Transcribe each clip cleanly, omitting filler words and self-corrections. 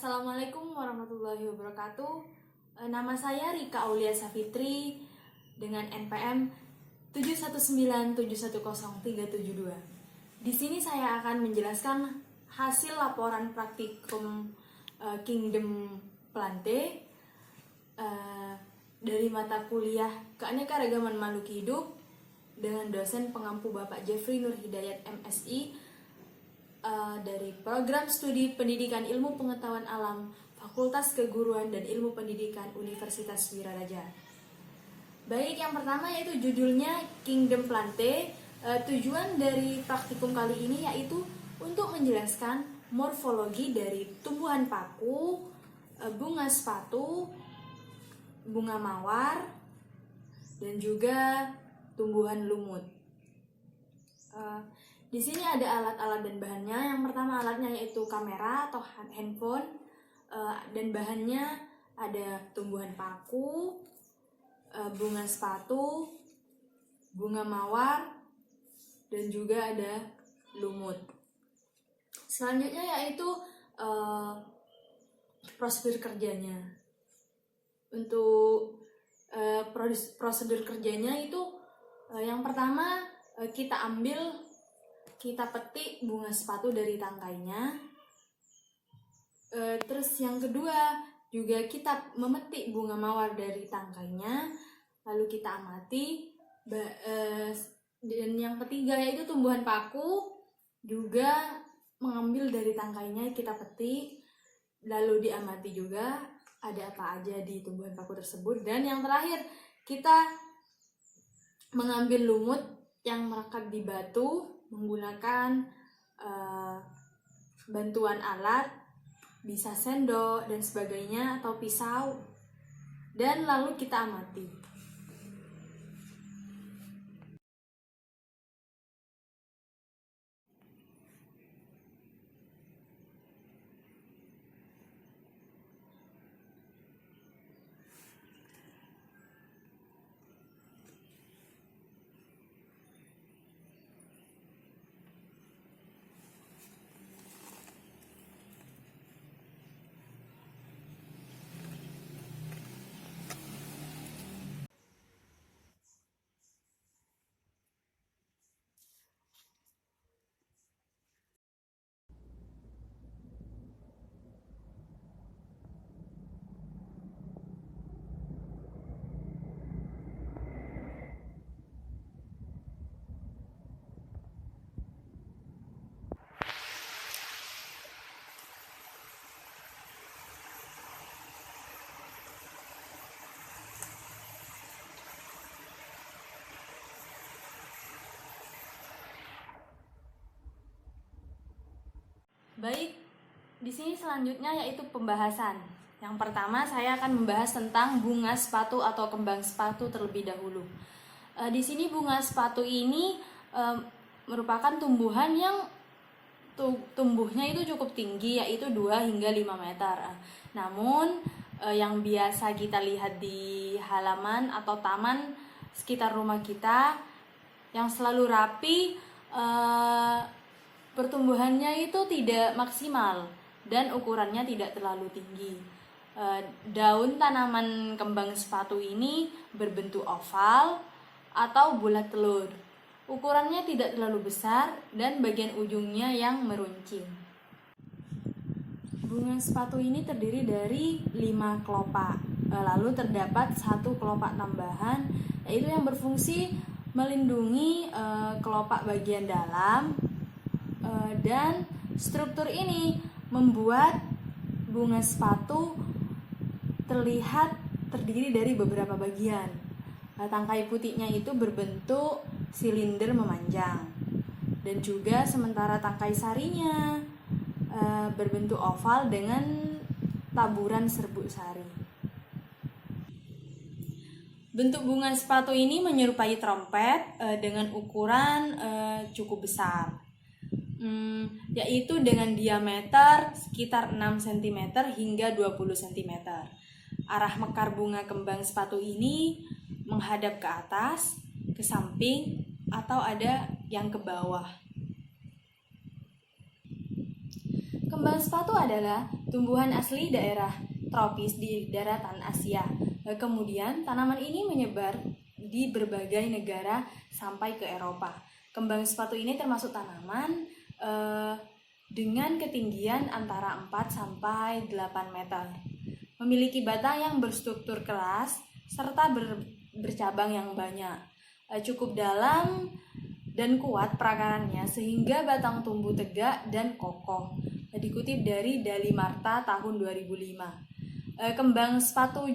Assalamualaikum warahmatullahi wabarakatuh. Nama saya Rika Aulia Safitri dengan NPM 719710372. Di sini saya akan menjelaskan hasil laporan praktikum Kingdom Plante dari mata kuliah Keanekaragaman Makhluk Hidup dengan dosen pengampu Bapak Jeffrey Nur Hidayat MSI dari Program Studi Pendidikan Ilmu Pengetahuan Alam Fakultas Keguruan dan Ilmu Pendidikan Universitas Wiraraja. Baik, yang pertama yaitu judulnya Kingdom Plante. Tujuan dari praktikum kali ini yaitu untuk menjelaskan morfologi dari tumbuhan paku, bunga sepatu, bunga mawar, dan juga tumbuhan lumut. Di sini ada alat-alat dan bahannya. Yang pertama alatnya yaitu kamera atau handphone, dan bahannya ada tumbuhan paku, bunga sepatu, bunga mawar, dan juga ada lumut. Selanjutnya yaitu prosedur kerjanya. Untuk prosedur kerjanya itu yang pertama kita petik bunga sepatu dari tangkainya. Terus yang kedua juga kita memetik bunga mawar dari tangkainya, lalu kita amati. Dan yang ketiga yaitu tumbuhan paku juga mengambil dari tangkainya, kita petik, lalu diamati juga ada apa aja di tumbuhan paku tersebut. Dan yang terakhir kita mengambil lumut yang merekat di batu menggunakan bantuan alat, bisa sendok dan sebagainya atau pisau, dan lalu kita amati. Baik, di sini selanjutnya yaitu pembahasan. Yang pertama saya akan membahas tentang bunga sepatu atau kembang sepatu terlebih dahulu. Di sini bunga sepatu ini merupakan tumbuhan yang tumbuhnya itu cukup tinggi, yaitu 2 hingga 5 meter. Namun yang biasa kita lihat di halaman atau taman sekitar rumah kita yang selalu rapi, pertumbuhannya itu tidak maksimal dan ukurannya tidak terlalu tinggi. Daun tanaman kembang sepatu ini berbentuk oval atau bulat telur. Ukurannya tidak terlalu besar dan bagian ujungnya yang meruncing. Bunga sepatu ini terdiri dari 5 kelopak. Lalu terdapat 1 kelopak tambahan, yaitu yang berfungsi melindungi kelopak bagian dalam. Dan struktur ini membuat bunga sepatu terlihat terdiri dari beberapa bagian. Tangkai putihnya itu berbentuk silinder memanjang, dan juga sementara tangkai sarinya berbentuk oval dengan taburan serbuk sari. Bentuk bunga sepatu ini menyerupai trompet dengan ukuran cukup besar, yaitu dengan diameter sekitar 6 cm hingga 20 cm. Arah mekar bunga kembang sepatu ini menghadap ke atas, ke samping, atau ada yang ke bawah. Kembang sepatu adalah tumbuhan asli daerah tropis di daratan Asia. Kemudian tanaman ini menyebar di berbagai negara sampai ke Eropa. Kembang sepatu ini termasuk tanaman dengan ketinggian antara 4 sampai 8 meter. Memiliki batang yang berstruktur keras serta bercabang yang banyak. Cukup dalam dan kuat perakarannya sehingga batang tumbuh tegak dan kokoh. Dikutip dari Dali Marta tahun 2005. Kembang sepatu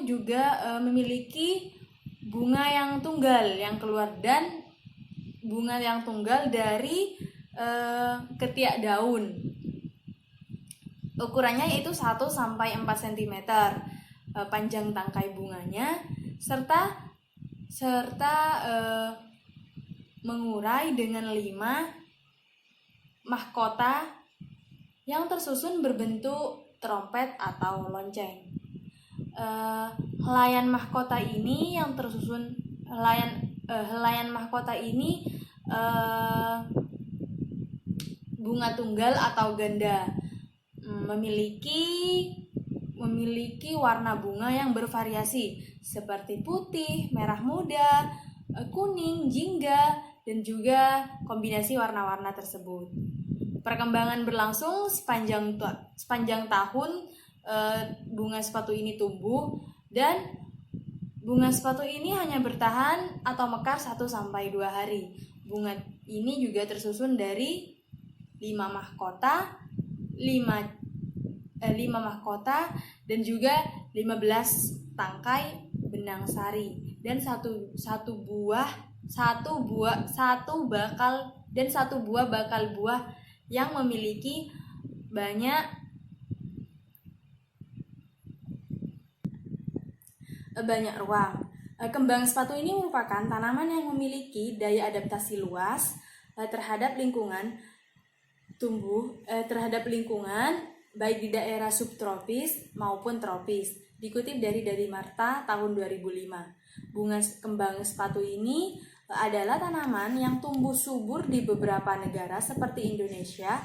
juga memiliki bunga yang tunggal yang keluar dan bunga yang tunggal dari ketiak daun. Ukurannya yaitu 1 sampai 4 cm panjang tangkai bunganya serta mengurai dengan 5 mahkota yang tersusun berbentuk trompet atau lonceng. Helaian mahkota ini bunga tunggal atau ganda, memiliki warna bunga yang bervariasi seperti putih, merah muda, kuning, jingga, dan juga kombinasi warna-warna tersebut. Perkembangan berlangsung sepanjang tahun. Bunga sepatu ini tumbuh dan bunga sepatu ini hanya bertahan atau mekar 1 sampai 2 hari. Bunga ini juga tersusun dari 5 mahkota dan juga 15 tangkai benang sari dan satu buah bakal buah yang memiliki banyak ruang. Kembang sepatu ini merupakan tanaman yang memiliki daya adaptasi luas terhadap lingkungan baik di daerah subtropis maupun tropis. Dikutip dari Dali Marta tahun 2005. Bunga kembang sepatu ini adalah tanaman yang tumbuh subur di beberapa negara seperti Indonesia,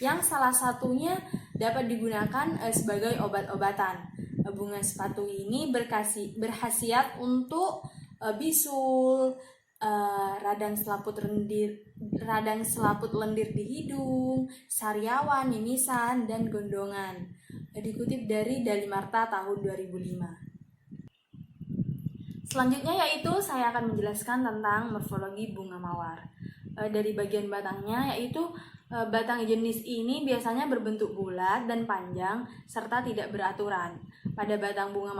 yang salah satunya dapat digunakan sebagai obat-obatan. Bunga sepatu ini berkhasiat untuk bisul, radang selaput lendir di hidung, sariawan, mimisan, dan gondongan. Dikutip dari Dali Marta tahun 2005. Selanjutnya yaitu saya akan menjelaskan tentang morfologi bunga mawar. Dari bagian batangnya yaitu batang jenis ini biasanya berbentuk bulat dan panjang serta tidak beraturan. Pada batang bunga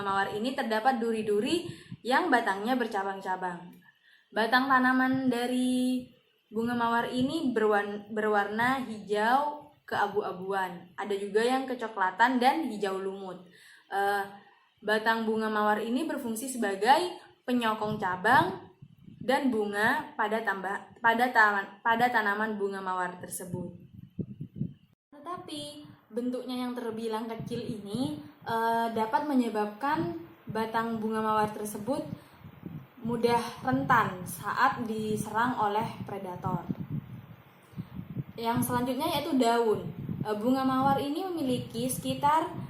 mawar ini terdapat duri-duri yang batangnya bercabang-cabang. Batang tanaman dari bunga mawar ini berwarna hijau keabu-abuan. Ada juga yang kecoklatan dan hijau lumut. Batang bunga mawar ini berfungsi sebagai penyokong cabang dan bunga pada tanaman bunga mawar tersebut. Tetapi bentuknya yang terbilang kecil ini dapat menyebabkan batang bunga mawar tersebut mudah rentan saat diserang oleh predator. Yang selanjutnya yaitu daun. Bunga mawar ini memiliki sekitar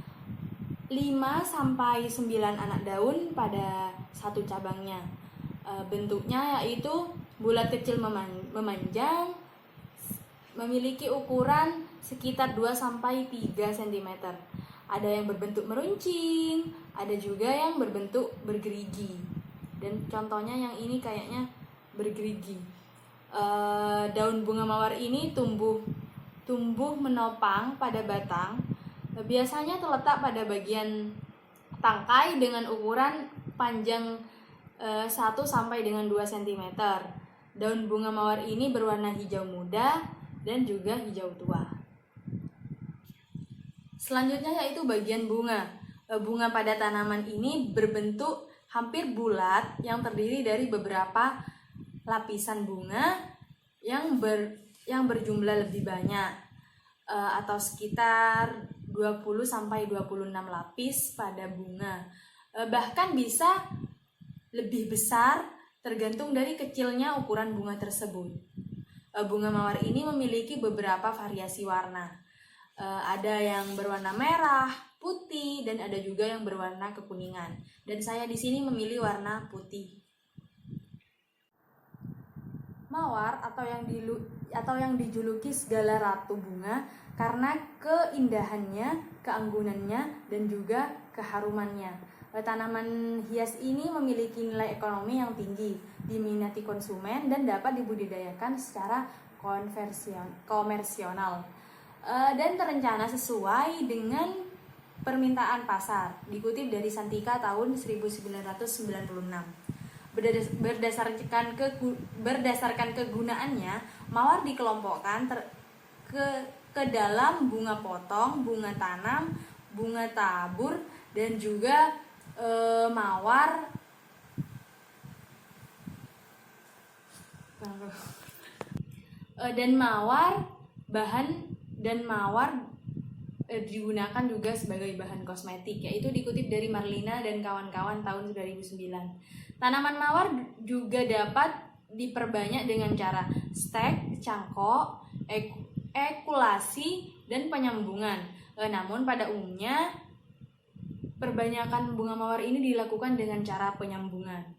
5-9 anak daun pada satu cabangnya. Bentuknya yaitu bulat kecil memanjang, memiliki ukuran sekitar 2-3 cm. Ada yang berbentuk meruncing, ada juga yang berbentuk bergerigi. Dan contohnya yang ini kayaknya bergerigi. Daun bunga mawar ini tumbuh menopang pada batang. Biasanya terletak pada bagian tangkai dengan ukuran panjang 1 sampai dengan 2 cm. Daun bunga mawar ini berwarna hijau muda dan juga hijau tua. Selanjutnya yaitu bagian bunga. Bunga pada tanaman ini berbentuk hampir bulat yang terdiri dari beberapa lapisan bunga yang berjumlah lebih banyak atau sekitar 20-26 lapis pada bunga. Bahkan bisa lebih besar tergantung dari kecilnya ukuran bunga tersebut. Bunga mawar ini memiliki beberapa variasi warna. Ada yang berwarna merah, putih, dan ada juga yang berwarna kekuningan. Dan saya di sini memilih warna putih. Mawar atau yang dijuluki segala ratu bunga karena keindahannya, keanggunannya, dan juga keharumannya. Tanaman hias ini memiliki nilai ekonomi yang tinggi, diminati konsumen, dan dapat dibudidayakan secara komersional dan terencana sesuai dengan permintaan pasar. Dikutip dari Santika tahun 1996. Berdasarkan kegunaannya, mawar dikelompokkan ke dalam bunga potong, bunga tanam, bunga tabur, dan juga mawar digunakan juga sebagai bahan kosmetik, yaitu dikutip dari Marlina dan kawan-kawan tahun 2009. Tanaman mawar juga dapat diperbanyak dengan cara stek, cangkok, ekulasi, dan penyambungan. Namun pada umumnya perbanyakan bunga mawar ini dilakukan dengan cara penyambungan.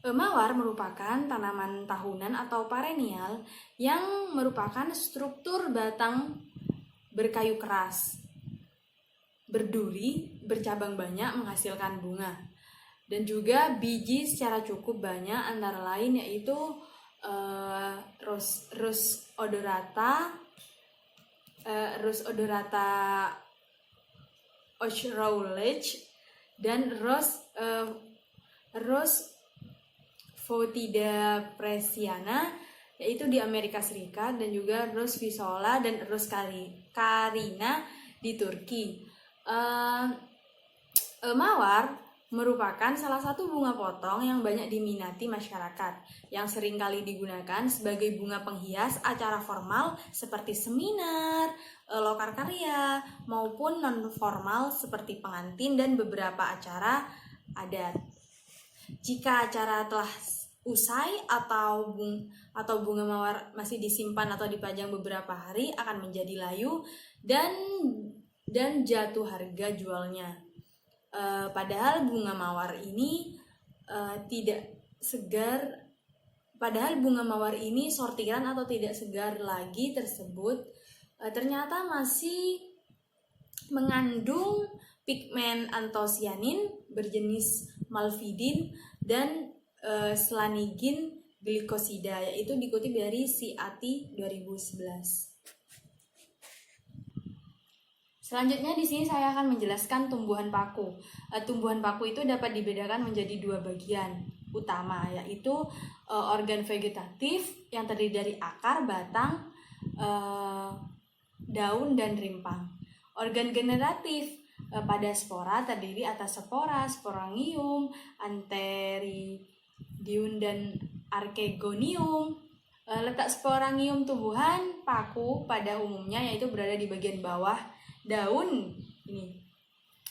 Mawar merupakan tanaman tahunan atau perennial yang merupakan struktur batang berkayu keras, berduri, bercabang banyak, menghasilkan bunga. Dan juga biji secara cukup banyak, antara lain yaitu Rose odorata, Ochroulege, dan Rose Fotida presiana, yaitu di Amerika Serikat, dan juga Rose Visola dan Rose Carina di Turki. Mawar merupakan salah satu bunga potong yang banyak diminati masyarakat, yang seringkali digunakan sebagai bunga penghias acara formal seperti seminar, lokar karya, maupun non-formal seperti pengantin dan beberapa acara adat. Jika acara telah usai atau bunga mawar masih disimpan atau dipajang beberapa hari, akan menjadi layu dan jatuh harga jualnya. Padahal bunga mawar ini bunga mawar ini sortiran atau tidak segar lagi tersebut ternyata masih mengandung pigmen antosianin berjenis malvidin dan slanigin glikosida, yaitu dikutip dari CAT 2011. Selanjutnya di sini saya akan menjelaskan tumbuhan paku. Tumbuhan paku itu dapat dibedakan menjadi dua bagian utama, yaitu organ vegetatif yang terdiri dari akar, batang, daun, dan rimpang. Organ generatif pada spora terdiri atas spora, sporangium, antheridium, dan archegonium. Letak sporangium tumbuhan paku pada umumnya yaitu berada di bagian bawah daun, ini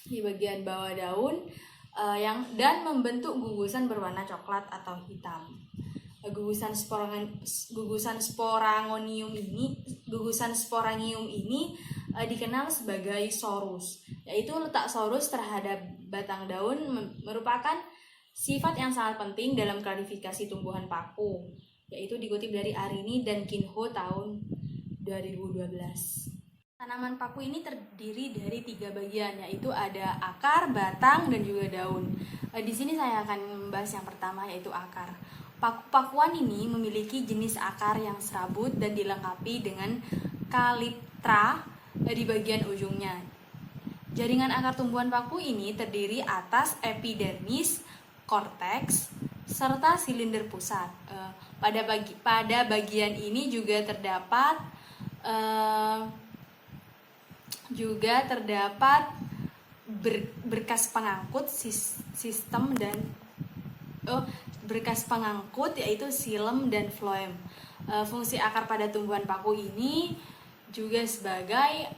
di bagian bawah daun, dan membentuk gugusan berwarna coklat atau hitam. Gugusan sporangium ini dikenal sebagai sorus, yaitu letak sorus terhadap batang daun merupakan sifat yang sangat penting dalam klasifikasi tumbuhan paku, yaitu dikutip dari Arini dan Kinho tahun 2012. Tanaman paku ini terdiri dari 3 bagian, yaitu ada akar, batang, dan juga daun. Di sini saya akan membahas yang pertama, yaitu akar. Paku-pakuan ini memiliki jenis akar yang serabut dan dilengkapi dengan kalitra di bagian ujungnya. Jaringan akar tumbuhan paku ini terdiri atas epidermis, korteks, serta silinder pusat. Pada bagian ini juga terdapat berkas pengangkut berkas pengangkut yaitu xilem dan phloem. Fungsi akar pada tumbuhan paku ini juga sebagai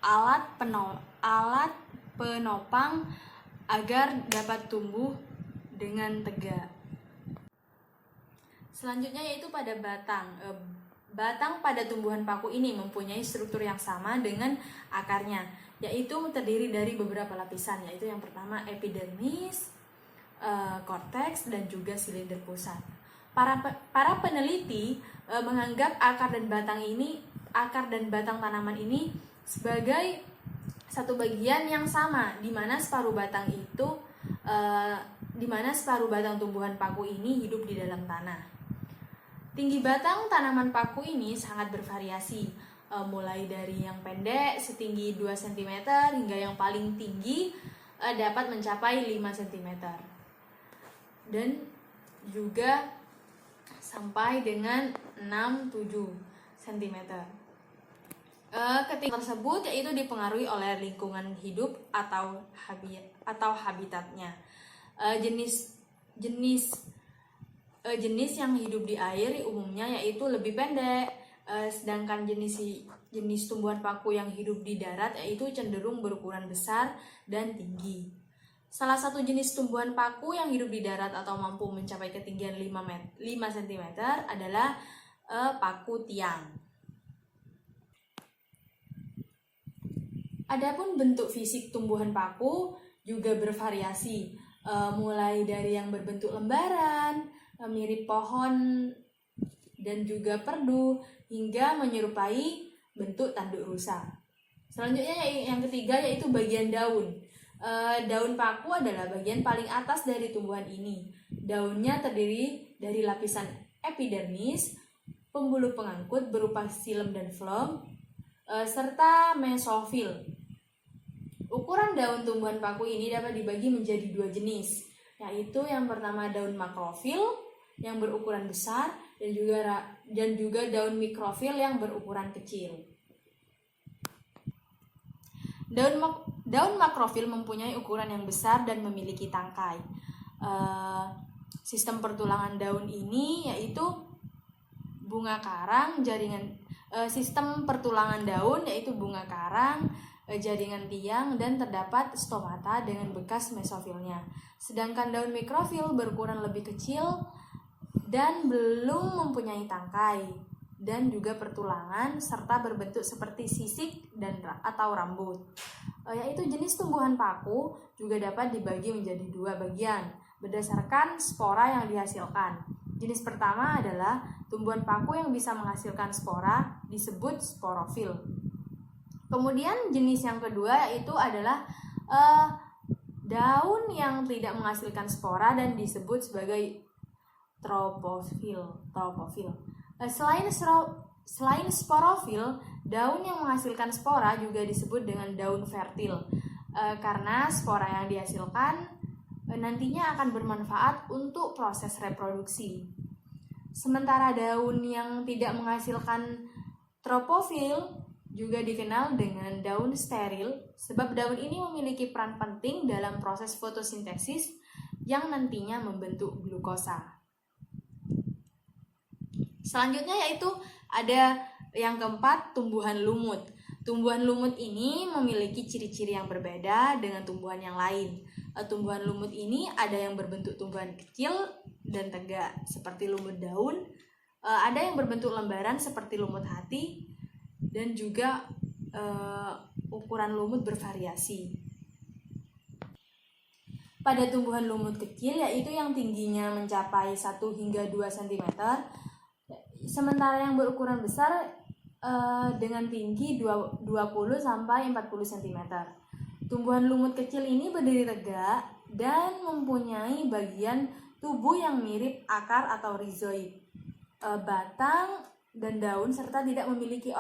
alat penopang agar dapat tumbuh dengan tegak. Selanjutnya yaitu pada batang. Batang pada tumbuhan paku ini mempunyai struktur yang sama dengan akarnya, yaitu terdiri dari beberapa lapisan, yaitu yang pertama epidermis, korteks, dan juga silinder pusat. Para peneliti menganggap akar dan batang tanaman ini sebagai satu bagian yang sama, di mana separuh batang tumbuhan paku ini hidup di dalam tanah. Tinggi batang tanaman paku ini sangat bervariasi, mulai dari yang pendek setinggi 2 cm hingga yang paling tinggi dapat mencapai 5 cm. Dan juga sampai dengan 6-7 cm. Ketika tersebut yaitu dipengaruhi oleh lingkungan hidup atau habitatnya. Jenis yang hidup di air umumnya yaitu lebih pendek, sedangkan jenis tumbuhan paku yang hidup di darat yaitu cenderung berukuran besar dan tinggi. Salah satu jenis tumbuhan paku yang hidup di darat atau mampu mencapai ketinggian 5 cm adalah paku tiang. Adapun bentuk fisik tumbuhan paku juga bervariasi, mulai dari yang berbentuk lembaran, mirip pohon dan juga perdu, hingga menyerupai bentuk tanduk rusa. Selanjutnya yang ketiga yaitu bagian daun. Daun paku adalah bagian paling atas dari tumbuhan ini. Daunnya terdiri dari lapisan epidermis, pembuluh pengangkut berupa xilem dan floem, serta mesofil. Ukuran daun tumbuhan paku ini dapat dibagi menjadi 2 jenis, yaitu yang pertama daun makrofil yang berukuran besar dan juga daun mikrofil yang berukuran kecil. Daun makrofil mempunyai ukuran yang besar dan memiliki tangkai. Sistem pertulangan daun ini yaitu bunga karang, sistem pertulangan daun yaitu bunga karang, jaringan tiang, dan terdapat stomata dengan bekas mesofilnya. Sedangkan daun mikrofil berukuran lebih kecil dan belum mempunyai tangkai dan juga pertulangan serta berbentuk seperti sisik atau rambut. Yaitu jenis tumbuhan paku juga dapat dibagi menjadi 2 bagian berdasarkan spora yang dihasilkan. Jenis pertama adalah tumbuhan paku yang bisa menghasilkan spora disebut sporofil. Kemudian jenis yang kedua yaitu adalah daun yang tidak menghasilkan spora dan disebut sebagai tropofil. Selain sporofil, daun yang menghasilkan spora juga disebut dengan daun fertil, karena spora yang dihasilkan nantinya akan bermanfaat untuk proses reproduksi. Sementara daun yang tidak menghasilkan tropofil juga dikenal dengan daun steril, sebab daun ini memiliki peran penting dalam proses fotosintesis yang nantinya membentuk glukosa. Selanjutnya yaitu ada yang keempat, tumbuhan lumut. Tumbuhan lumut ini memiliki ciri-ciri yang berbeda dengan tumbuhan yang lain. Tumbuhan lumut ini ada yang berbentuk tumbuhan kecil dan tegak seperti lumut daun, ada yang berbentuk lembaran seperti lumut hati, dan juga ukuran lumut bervariasi. Pada tumbuhan lumut kecil yaitu yang tingginya mencapai 1 hingga 2 cm, sementara yang berukuran besar dengan tinggi 20 sampai 40 cm. Tumbuhan lumut kecil ini berdiri tegak dan mempunyai bagian tubuh yang mirip akar atau rizoid, batang dan daun, serta tidak memiliki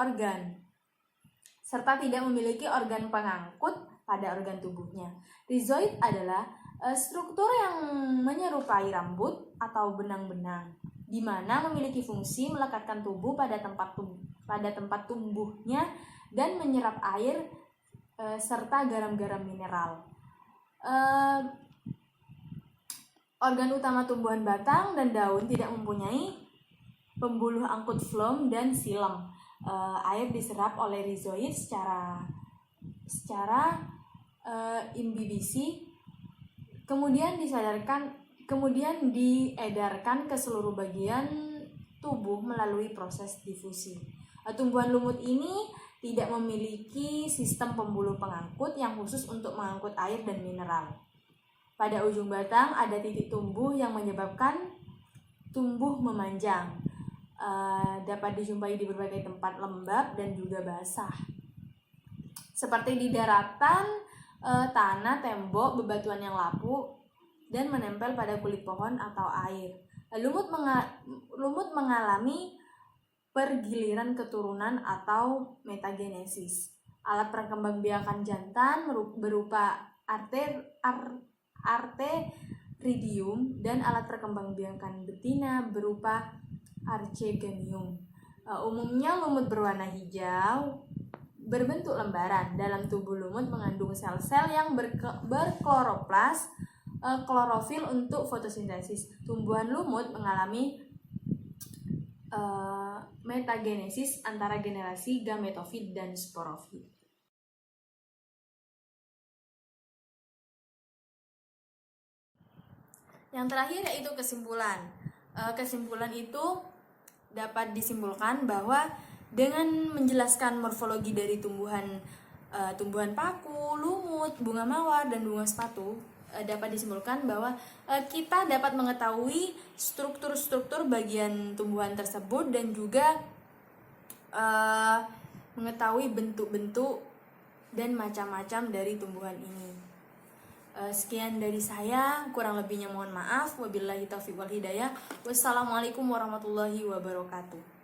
organ pengangkut pada organ tubuhnya. Rizoid adalah struktur yang menyerupai rambut atau benang-benang, di mana memiliki fungsi melekatkan tubuh pada tempat tumbuhnya dan menyerap air serta garam-garam mineral. Organ utama tumbuhan batang dan daun tidak mempunyai pembuluh angkut floem dan xilem. Air diserap oleh rizoid secara imbibisi, kemudian kemudian diedarkan ke seluruh bagian tubuh melalui proses difusi. Tumbuhan lumut ini tidak memiliki sistem pembuluh pengangkut yang khusus untuk mengangkut air dan mineral. Pada ujung batang ada titik tumbuh yang menyebabkan tumbuh memanjang. Dapat dijumpai di berbagai tempat lembab dan juga basah, seperti di daratan, tanah, tembok, bebatuan yang lapuk, dan menempel pada kulit pohon atau air. Lumut mengalami pergiliran keturunan atau metagenesis. Alat perkembangbiakan jantan berupa arteridium dan alat perkembangbiakan betina berupa archegonium. Umumnya lumut berwarna hijau berbentuk lembaran. Dalam tubuh lumut mengandung sel-sel yang berkloroplas, klorofil untuk fotosintesis. Tumbuhan lumut mengalami metagenesis antara generasi gametofit dan sporofit. Yang terakhir yaitu kesimpulan. Kesimpulan itu dapat disimpulkan bahwa dengan menjelaskan morfologi dari tumbuhan paku, lumut, bunga mawar, dan bunga sepatu, dapat disimpulkan bahwa kita dapat mengetahui struktur-struktur bagian tumbuhan tersebut dan juga mengetahui bentuk-bentuk dan macam-macam dari tumbuhan ini. Sekian dari saya, kurang lebihnya mohon maaf. Wabillahi taufiq wal hidayah. Wassalamualaikum warahmatullahi wabarakatuh.